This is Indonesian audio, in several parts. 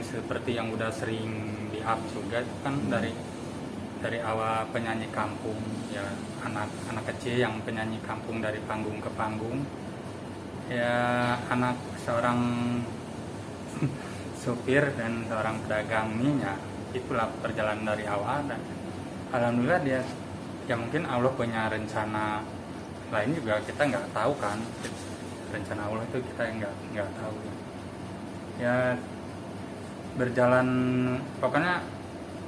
seperti yang udah sering di up juga itu kan dari awal penyanyi kampung ya, anak kecil yang penyanyi kampung dari panggung ke panggung ya, anak seorang supir dan seorang pedagang mie ya, itulah perjalanan dari awal. Dan alhamdulillah dia ya, mungkin Allah punya rencana lain juga, kita nggak tahu kan, rencana Allah itu kita nggak tahu ya. Berjalan pokoknya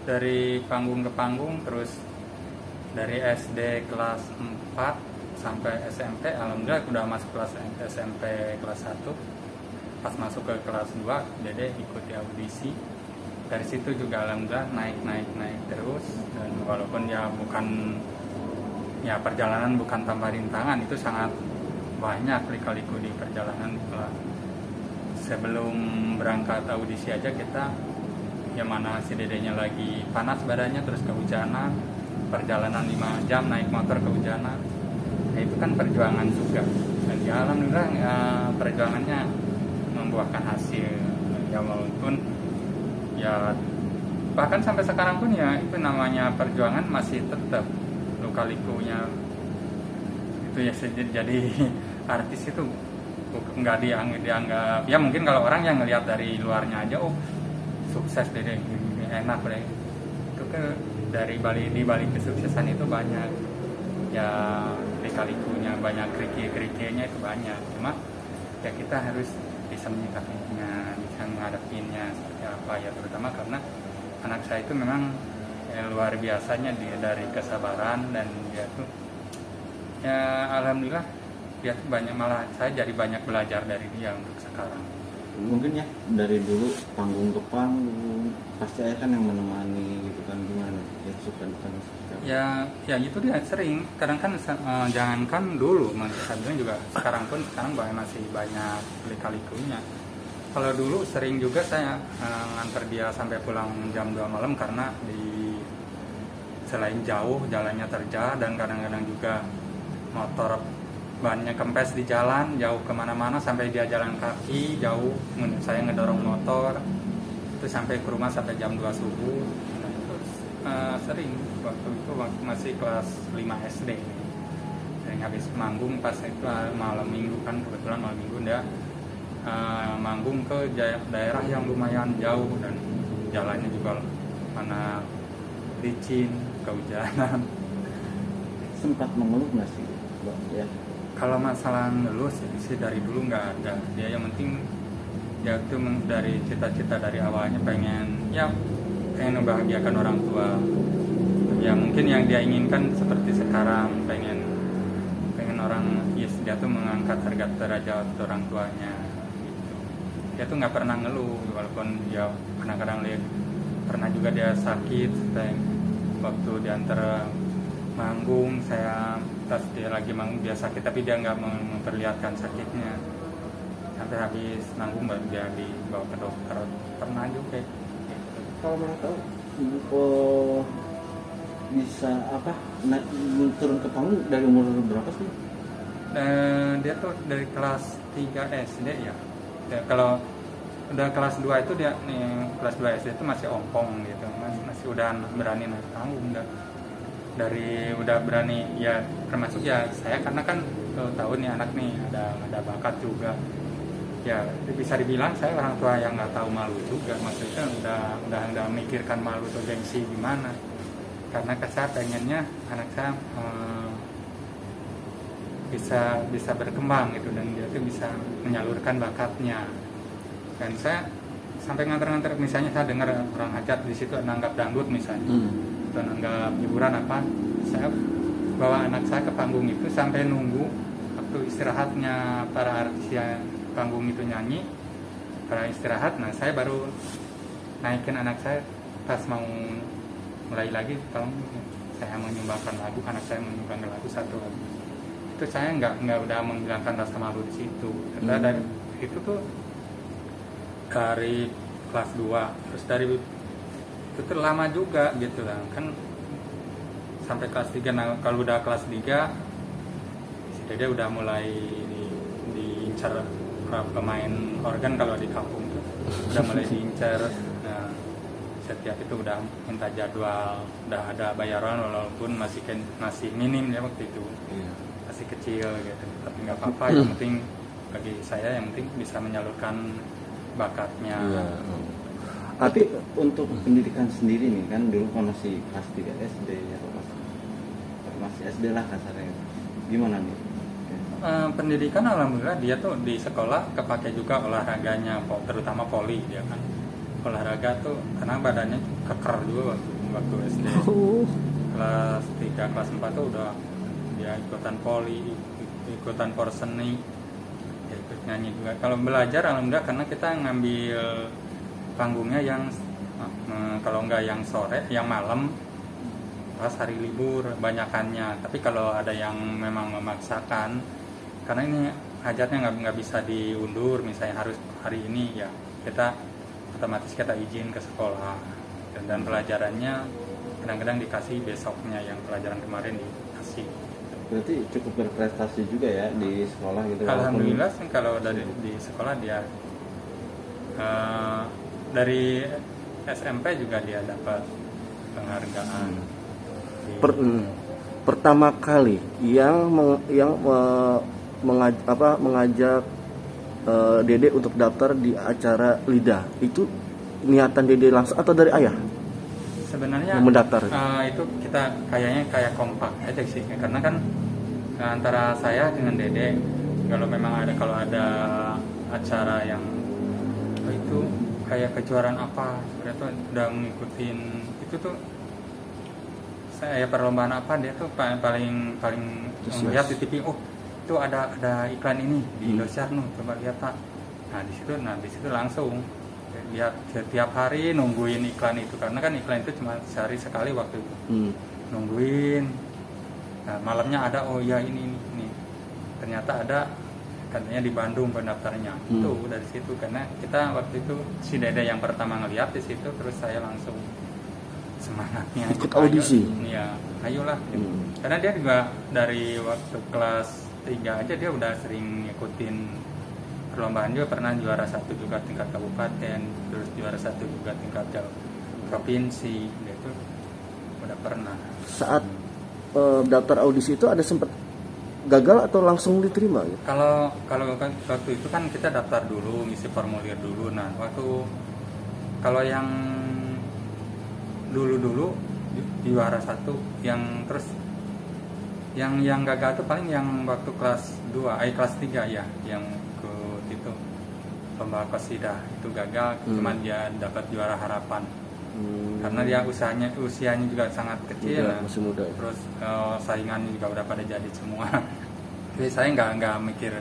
dari panggung ke panggung, terus dari SD kelas 4 sampai SMP, alhamdulillah udah masuk kelas SMP kelas 1. Pas masuk ke kelas 2 Dede ikuti audisi, dari situ juga alhamdulillah naik terus. Dan walaupun ya bukan ya, perjalanan bukan tanpa rintangan, itu sangat banyak lika-liku di perjalanan. Sebelum berangkat audisi aja kita ya, mana si Dedenya lagi panas badannya, terus kehujanan, perjalanan 5 jam naik motor kehujanan ya, itu kan perjuangan juga. Dan ya alhamdulillah ya, perjuangannya membuahkan hasil ya, walaupun ya bahkan sampai sekarang pun ya, itu namanya perjuangan masih tetap luka-likunya itu ya. Jadi artis itu nggak dianggap ya, mungkin kalau orang yang ngelihat dari luarnya aja, oh sukses deh, enak deh, itu ke di balik kesuksesan itu banyak ya, lika-likunya banyak, kerikil-kerikilnya itu banyak. Cuma ya kita harus bisa menyikapinya, bisa menghadapinya seperti apa ya, terutama karena anak saya itu memang ya, luar biasanya dia dari kesabaran. Dan dia tuh ya alhamdulillah dia tuh banyak, malah saya jadi banyak belajar dari dia untuk sekarang. Mungkin ya dari dulu panggung ke panggung pasti ayah kan yang menemani gitu kan, gimana ya, suka ya itu dia sering kadang kan jangankan dulu, maksudnya juga sekarang masih banyak lika-likunya. Kalau dulu sering juga saya nganter dia sampai pulang jam 2 malam, karena selain jauh jalannya terjal, dan kadang-kadang juga motor bannya kempes di jalan, jauh kemana-mana, sampai dia jalan kaki jauh, saya ngedorong motor itu sampai ke rumah sampai jam 2 subuh. Nah, itu sering waktu itu masih kelas 5 SD, sering habis manggung pas itu malam minggu kan, kebetulan malam minggu dia manggung ke daerah yang lumayan jauh, dan jalannya juga mana licin, kehujanan. Sempat mengeluh nggak sih ya? Kalau masalah ngeluh sih dari dulu nggak ada. Dia yang penting dia itu dari cita-cita dari awalnya pengen membahagiakan orang tua. Ya mungkin yang dia inginkan seperti sekarang, pengen orang, dia tuh mengangkat harga derajat orang tuanya gitu. Dia tuh nggak pernah ngeluh, walaupun ya kadang-kadang pernah juga dia sakit, waktu diantar manggung, saya pas dia lagi manggung dia sakit, tapi dia nggak memperlihatkan sakitnya sampai habis manggung baru dia dibawa ke dokter. Pernah juga gitu. Kalau mau tahu bisa turun ke panggung dari umur berapa sih? Dia tuh dari kelas 3 SD ya. Kalau udah kelas 2 itu dia kelas 2 SD itu masih ompong gitu, masih udah berani naik panggung, udah berani ya, termasuk ya saya, karena kan tahu nih anak nih ada bakat juga ya, bisa dibilang saya orang tua yang nggak tahu malu juga, maksudnya udah mikirkan malu atau gengsi gimana, karena saya pengennya anak saya bisa berkembang gitu, dan dia tuh bisa menyalurkan bakatnya. Dan saya sampai nganter-nganter, misalnya saya dengar orang hajat di situ nanggap dangdut misalnya, atau nanggap hiburan apa, saya bawa anak saya ke panggung itu sampai nunggu waktu istirahatnya para artis yang panggung itu nyanyi, para istirahat, nah saya baru naikin anak saya. Pas mau mulai lagi, tolong saya menyumbangkan lagu, anak saya menyumbangkan lagu satu lagu, itu saya nggak udah menghilangkan rasa malu di situ. Karena dari itu tuh dari kelas 2, terus dari itu tuh lama juga gitu lah kan, sampai kelas 3. Nah kalau udah kelas 3 si Dede udah mulai diincar pemain organ kalau di kampung tuh udah mulai diincar. Nah, setiap itu udah minta jadwal, udah ada bayaran walaupun masih minim ya waktu itu, masih kecil gitu. Tapi nggak apa-apa, yang penting bagi saya yang penting bisa menyalurkan bakatnya. Tapi untuk pendidikan sendiri nih kan dulu kan masih kelas 3 SD atau masih SD lah kasarnya, gimana nih? Pendidikan alhamdulillah dia tuh di sekolah kepake juga olahraganya, terutama voli dia kan. Olahraga tuh karena badannya keker juga waktu SD. Kelas 3, kelas 4 tuh udah dia ikutan voli, ikutan porseni, ya ikut nyanyi juga. Kalau belajar alhamdulillah karena kita ngambil panggungnya yang kalau nggak yang sore, yang malam pas hari libur banyakannya. Tapi kalau ada yang memang memaksakan, karena ini hajatnya nggak bisa diundur, misalnya harus hari ini ya kita otomatis kita izin ke sekolah, dan pelajarannya kadang-kadang dikasih besoknya, yang pelajaran kemarin dikasih. Berarti cukup berprestasi juga ya di sekolah gitu. Alhamdulillah sih kalau di sekolah dia dari SMP juga dia dapat penghargaan. Pertama kali yang mengajak Dede untuk daftar di acara LIDA itu niatan Dede langsung atau dari ayah? Sebenarnya mendaftar itu kita kayaknya kayak kompak aja sih, karena kan antara saya dengan Dede kalau ada acara yang itu kayak kejuaraan apa, dia tuh udah ngikutin itu tuh, saya perlombaan apa dia tuh paling melihat di TV, oh itu ada iklan ini di Indosiar nih, coba lihat Pak. Nah di situ langsung lihat setiap hari nungguin iklan itu, karena kan iklan itu cuma sehari sekali waktu itu. Nungguin. Nah malamnya ada, oh ya ini ternyata ada, katanya di Bandung pendaftarnya. Itu dari situ, karena kita waktu itu si Dede yang pertama ngeliat di situ, terus saya langsung semangatnya ikut audisi. Iya, ayolah. Karena dia juga dari waktu kelas 3 aja dia udah sering ngikutin perlombaan, juga pernah juara 1 juga tingkat kabupaten, terus juara 1 juga tingkat provinsi, dia itu udah pernah. Saat daftar audisi itu ada sempat gagal atau langsung diterima gitu? Kalau waktu itu kan kita daftar dulu, ngisi formulir dulu. Nah kalau yang dulu juara 1, yang terus yang gagal tuh paling yang waktu kelas 3 ya, yang ke itu lomba qasidah itu gagal, cuma dia dapat juara harapan. Karena dia usianya juga sangat kecil, masih muda. Terus saingannya juga udah pada jadi semua. Jadi saya nggak mikir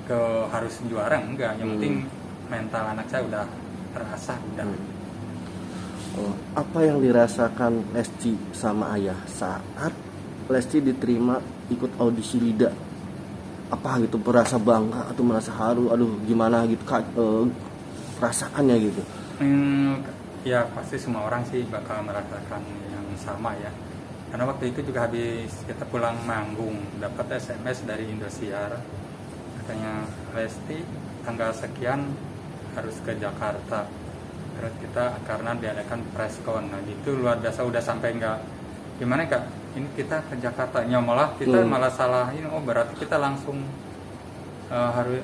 ke harus juara, enggak. Yang penting mental anak saya udah terasah udah. Apa yang dirasakan Lesti sama ayah saat Lesti diterima ikut audisi LIDA? Apa gitu, merasa bangga atau merasa haru? Aduh gimana gitu perasaannya gitu? Ya pasti semua orang sih bakal merasakan yang sama ya. Karena waktu itu juga habis kita pulang manggung, dapat SMS dari Indosiar, katanya Lesti tanggal sekian harus ke Jakarta. Terus kita karena diadakan preskon, nah itu luar biasa, udah sampai nggak gimana Kak, ini kita ke Jakarta, malah kita malah salah ini, oh berarti kita langsung harus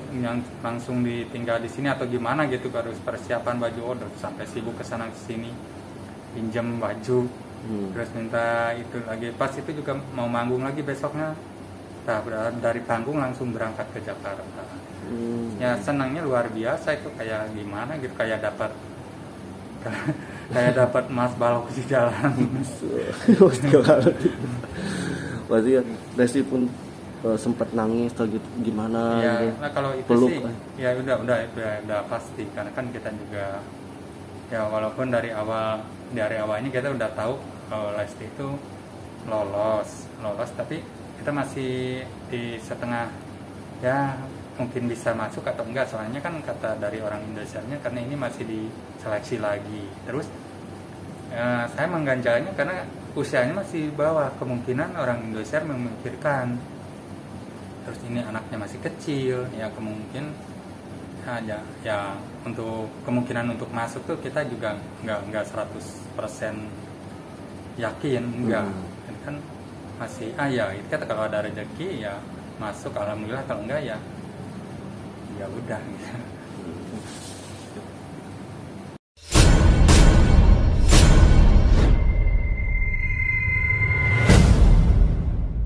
langsung ditinggal di sini atau gimana gitu, harus persiapan baju, sampai sibuk kesana kesini pinjam baju, terus minta itu lagi, pas itu juga mau manggung lagi besoknya, dari panggung langsung berangkat ke Jakarta. Ya senangnya luar biasa itu, kayak gimana gitu, kayak dapat emas balok di jalan. Berarti ya Lesti pun sempat nangis atau gitu gimana ya, gitu. Nah kalau itu peluk, sih ya udah pasti, karena kan kita juga ya walaupun dari awalnya kita udah tahu kalau Lesti itu lolos, tapi kita masih di setengah, ya mungkin bisa masuk atau enggak, soalnya kan kata dari orang Indosiarnya karena ini masih diseleksi lagi. Terus saya mengganjalnya karena usianya masih bawah, kemungkinan orang Indosiar memikirkan terus ini anaknya masih kecil, ya kemungkinan aja ya. Untuk kemungkinan untuk masuk tuh kita juga nggak 100% yakin, enggak. Kan masih ya kita kalau ada rezeki ya masuk, alhamdulillah, kalau enggak ya udah gitu.